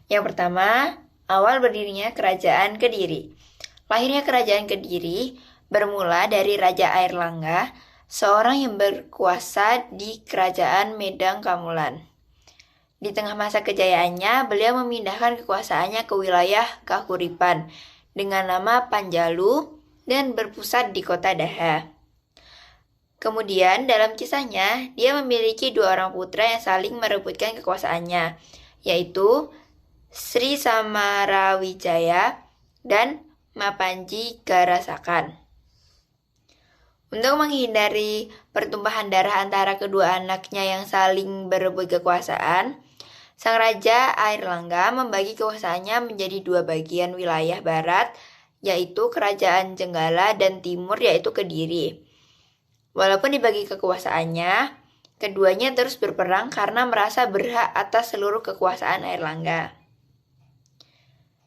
Yang pertama, awal berdirinya Kerajaan Kediri. Lahirnya Kerajaan Kediri bermula dari Raja Airlangga, seorang yang berkuasa di Kerajaan Medang Kamulan. Di tengah masa kejayaannya, beliau memindahkan kekuasaannya ke wilayah Kahuripan dengan nama Panjalu dan berpusat di kota Daha. Kemudian dalam kisahnya, dia memiliki dua orang putra yang saling merebutkan kekuasaannya, yaitu Sri Samarawijaya dan Mapanji Garasakan. Untuk menghindari pertumpahan darah antara kedua anaknya yang saling berebut kekuasaan, Sang Raja Airlangga membagi kekuasaannya menjadi dua bagian wilayah barat, yaitu Kerajaan Jenggala, dan timur, yaitu Kediri. Walaupun dibagi kekuasaannya, keduanya terus berperang karena merasa berhak atas seluruh kekuasaan Airlangga.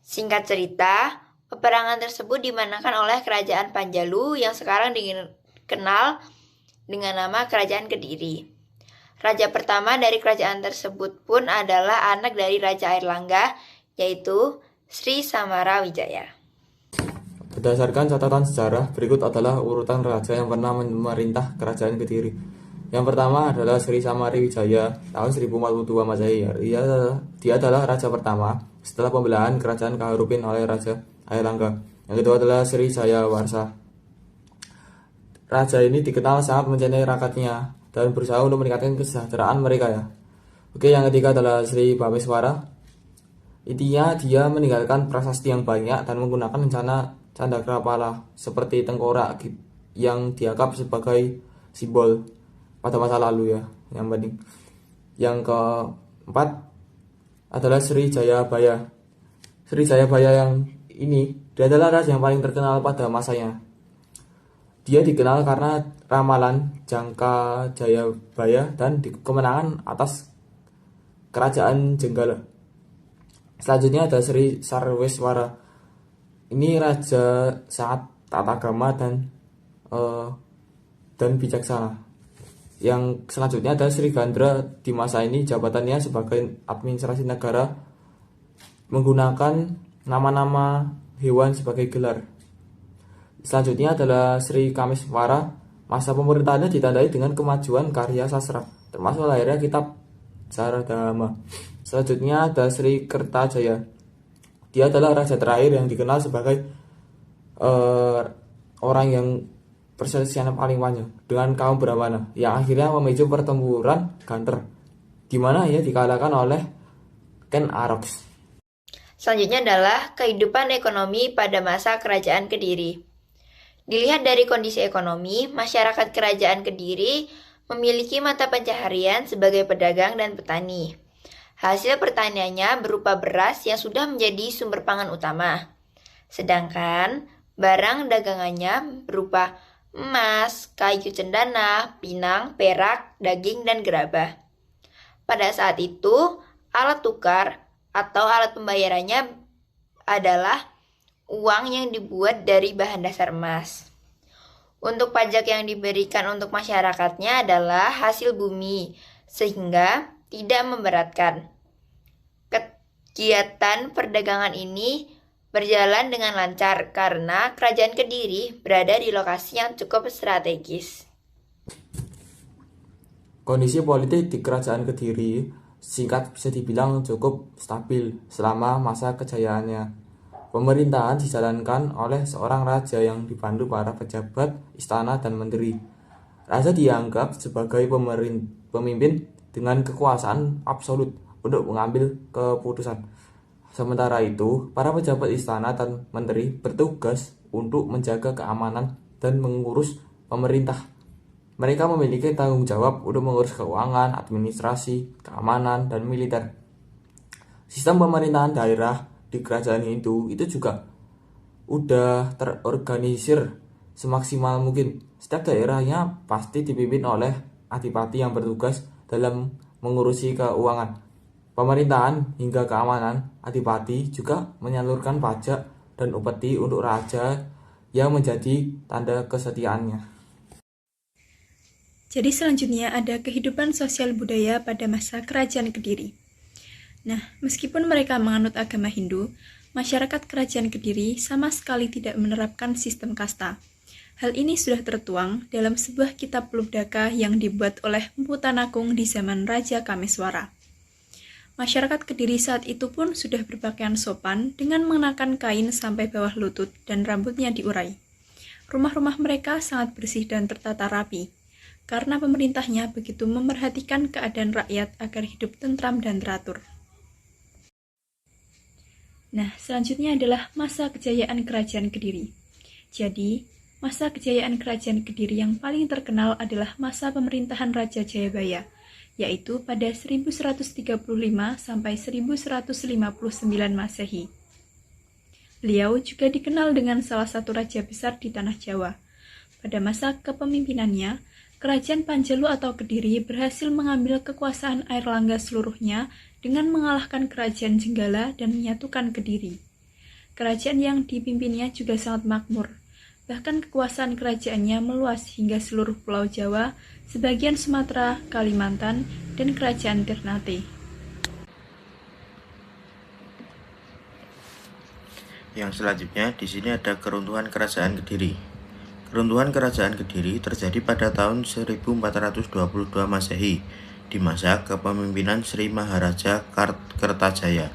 Singkat cerita, peperangan tersebut dimenangkan oleh Kerajaan Panjalu yang sekarang dikenal dengan nama Kerajaan Kediri. Raja pertama dari kerajaan tersebut pun adalah anak dari Raja Airlangga, yaitu Sri Samarawijaya. Berdasarkan catatan sejarah, berikut adalah urutan raja yang pernah memerintah Kerajaan Kediri. Yang pertama adalah Sri Samarawijaya tahun 1042 Masehi. Dia adalah raja pertama setelah pembelahan Kerajaan Kahurupin oleh Raja Airlangga. Yang kedua adalah Sri Jayawarsa. Raja ini dikenal sangat mencintai rakyatnya dan berusaha untuk meningkatkan kesejahteraan mereka ya. Oke, yang ketiga adalah Sri Bameswara. Intinya dia meninggalkan prasasti yang banyak dan menggunakan rencana Candakrapala seperti tengkorak yang dianggap sebagai simbol pada masa lalu ya. Yang keempat adalah Sri Jayabaya. Sri Jayabaya yang ini dia adalah raja yang paling terkenal pada masanya. Dia dikenal karena ramalan Jangka Jayabaya dan kemenangan atas Kerajaan Jenggala. Selanjutnya ada Sri Sarweswara. Ini raja sangat taat agama dan bijaksana. Yang selanjutnya ada Sri Gandra. Di masa ini jabatannya sebagai administrasi negara menggunakan nama-nama hewan sebagai gelar. Selanjutnya adalah Sri Kamiswara. Masa pemerintahannya ditandai dengan kemajuan karya sastra, termasuk lahirnya kitab Saradharma. Selanjutnya ada Sri Kertajaya. Dia adalah raja terakhir yang dikenal sebagai orang yang perselisihan paling panjang dengan kaum Brahmana, yang akhirnya memicu pertempuran Ganter, di mana ia dikalahkan oleh Ken Arok. Selanjutnya adalah kehidupan ekonomi pada masa Kerajaan Kediri. Dilihat dari kondisi ekonomi, masyarakat Kerajaan Kediri memiliki mata pencaharian sebagai pedagang dan petani. Hasil pertaniannya berupa beras yang sudah menjadi sumber pangan utama. Sedangkan barang dagangannya berupa emas, kayu cendana, pinang, perak, daging, dan gerabah. Pada saat itu, alat tukar atau alat pembayarannya adalah uang yang dibuat dari bahan dasar emas. Untuk pajak yang diberikan untuk masyarakatnya adalah hasil bumi, sehingga tidak memberatkan. Kegiatan perdagangan ini berjalan dengan lancar karena Kerajaan Kediri berada di lokasi yang cukup strategis. Kondisi politik di Kerajaan Kediri singkat bisa dibilang cukup stabil selama masa kejayaannya. Pemerintahan dijalankan oleh seorang raja yang dibantu para pejabat istana dan menteri. Raja dianggap sebagai pemimpin dengan kekuasaan absolut untuk mengambil keputusan. Sementara itu, para pejabat istana dan menteri bertugas untuk menjaga keamanan dan mengurus pemerintah. Mereka memiliki tanggung jawab untuk mengurus keuangan, administrasi, keamanan, dan militer. Sistem pemerintahan daerah di kerajaan itu juga udah terorganisir semaksimal mungkin. Setiap daerahnya pasti dipimpin oleh adipati yang bertugas dalam mengurusi keuangan, pemerintahan, hingga keamanan. Adipati juga menyalurkan pajak dan upeti untuk raja yang menjadi tanda kesetiaannya. Jadi selanjutnya ada kehidupan sosial budaya pada masa Kerajaan Kediri. Nah, meskipun mereka menganut agama Hindu, masyarakat Kerajaan Kediri sama sekali tidak menerapkan sistem kasta. Hal ini sudah tertuang dalam sebuah kitab Lubdaka yang dibuat oleh Empu Tanakung di zaman Raja Kameswara. Masyarakat Kediri saat itu pun sudah berpakaian sopan dengan mengenakan kain sampai bawah lutut dan rambutnya diurai. Rumah-rumah mereka sangat bersih dan tertata rapi, karena pemerintahnya begitu memerhatikan keadaan rakyat agar hidup tentram dan teratur. Nah, selanjutnya adalah masa kejayaan Kerajaan Kediri. Jadi, masa kejayaan Kerajaan Kediri yang paling terkenal adalah masa pemerintahan Raja Jayabaya, yaitu pada 1135 sampai 1159 Masehi. Beliau juga dikenal dengan salah satu raja besar di tanah Jawa. Pada masa kepemimpinannya, Kerajaan Panjalu atau Kediri berhasil mengambil kekuasaan Airlangga seluruhnya dengan mengalahkan Kerajaan Jenggala dan menyatukan Kediri. Kerajaan yang dipimpinnya juga sangat makmur. Bahkan kekuasaan kerajaannya meluas hingga seluruh Pulau Jawa, sebagian Sumatera, Kalimantan, dan Kerajaan Ternate. Yang selanjutnya di sini ada keruntuhan Kerajaan Kediri. Keruntuhan Kerajaan Kediri terjadi pada tahun 1422 Masehi di masa kepemimpinan Sri Maharaja Kertajaya.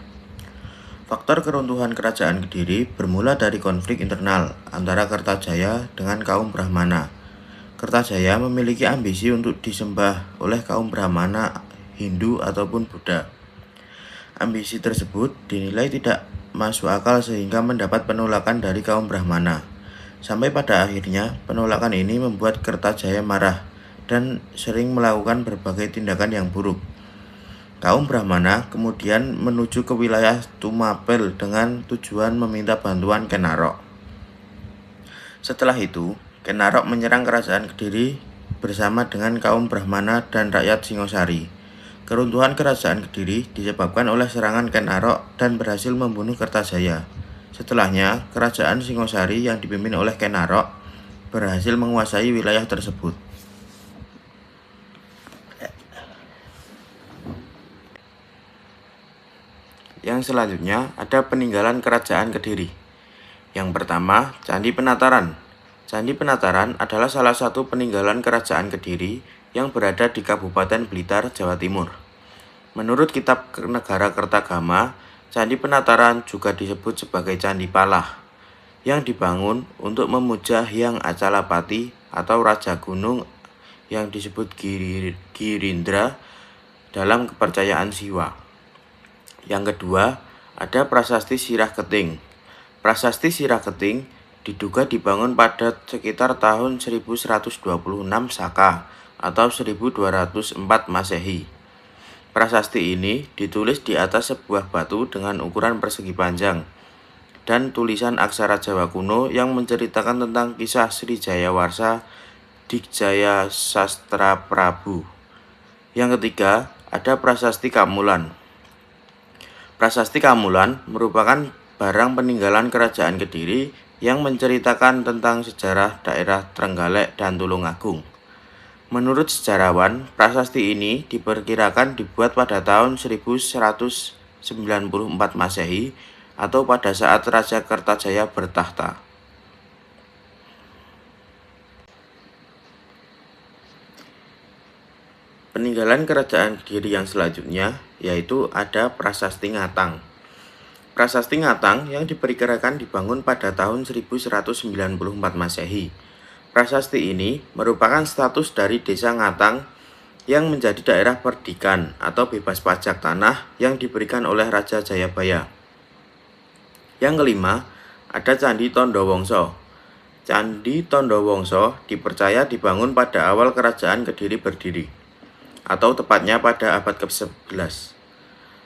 Faktor keruntuhan Kerajaan Kediri bermula dari konflik internal antara Kertajaya dengan kaum Brahmana. Kertajaya memiliki ambisi untuk disembah oleh kaum Brahmana, Hindu ataupun Buddha. Ambisi tersebut dinilai tidak masuk akal sehingga mendapat penolakan dari kaum Brahmana. Sampai pada akhirnya penolakan ini membuat Kertajaya marah dan sering melakukan berbagai tindakan yang buruk. Kaum Brahmana kemudian menuju ke wilayah Tumapel dengan tujuan meminta bantuan Ken Arok. Setelah itu, Ken Arok menyerang Kerajaan Kediri bersama dengan kaum Brahmana dan rakyat Singosari. Keruntuhan Kerajaan Kediri disebabkan oleh serangan Ken Arok dan berhasil membunuh Kertajaya. Setelahnya, Kerajaan Singosari yang dipimpin oleh Ken Arok berhasil menguasai wilayah tersebut. Yang selanjutnya ada peninggalan Kerajaan Kediri. Yang pertama, Candi Penataran. Candi Penataran adalah salah satu peninggalan Kerajaan Kediri yang berada di Kabupaten Blitar, Jawa Timur. Menurut kitab Negara Kertagama, Candi Penataran juga disebut sebagai Candi Palah, yang dibangun untuk memuja Hyang Acalapati atau Raja Gunung yang disebut Girindra dalam kepercayaan Siwa. Yang kedua, ada Prasasti Sirah Keting. Prasasti Sirah Keting diduga dibangun pada sekitar tahun 1126 Saka atau 1204 Masehi. Prasasti ini ditulis di atas sebuah batu dengan ukuran persegi panjang dan tulisan aksara Jawa kuno yang menceritakan tentang kisah Sri Jayawarsa Dikjaya Sastra Prabu. Yang ketiga, ada Prasasti Kamulan. Prasasti Kamulan merupakan barang peninggalan Kerajaan Kediri yang menceritakan tentang sejarah daerah Trenggalek dan Tulungagung. Menurut sejarawan, prasasti ini diperkirakan dibuat pada tahun 1194 Masehi atau pada saat Raja Kertajaya bertahta. Peninggalan Kerajaan Kediri yang selanjutnya yaitu ada Prasasti Ngatang. Prasasti Ngatang yang diperkirakan dibangun pada tahun 1194 Masehi. Prasasti ini merupakan status dari desa Ngatang yang menjadi daerah perdikan atau bebas pajak tanah yang diberikan oleh Raja Jayabaya. Yang kelima, ada Candi Tondowongso. Candi Tondowongso dipercaya dibangun pada awal Kerajaan Kediri berdiri, atau tepatnya pada abad ke-11.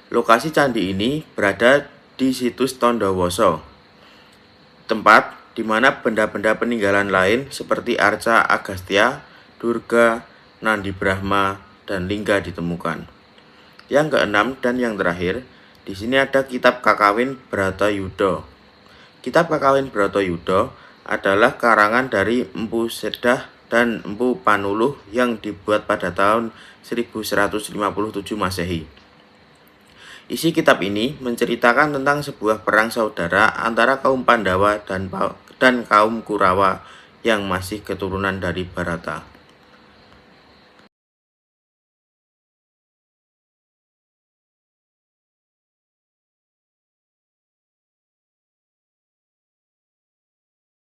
Lokasi candi ini berada di situs Tondowoso, tempat di mana benda-benda peninggalan lain seperti arca Agastya, Durga, Nandi Brahma, dan Lingga ditemukan. Yang keenam dan yang terakhir, di sini ada Kitab Kakawin Bratayuda. Kitab Kakawin Bratayuda adalah karangan dari Empu Sedah dan Empu Panuluh yang dibuat pada tahun 1157 Masehi. Isi kitab ini menceritakan tentang sebuah perang saudara antara kaum Pandawa dan kaum Kurawa yang masih keturunan dari Bharata.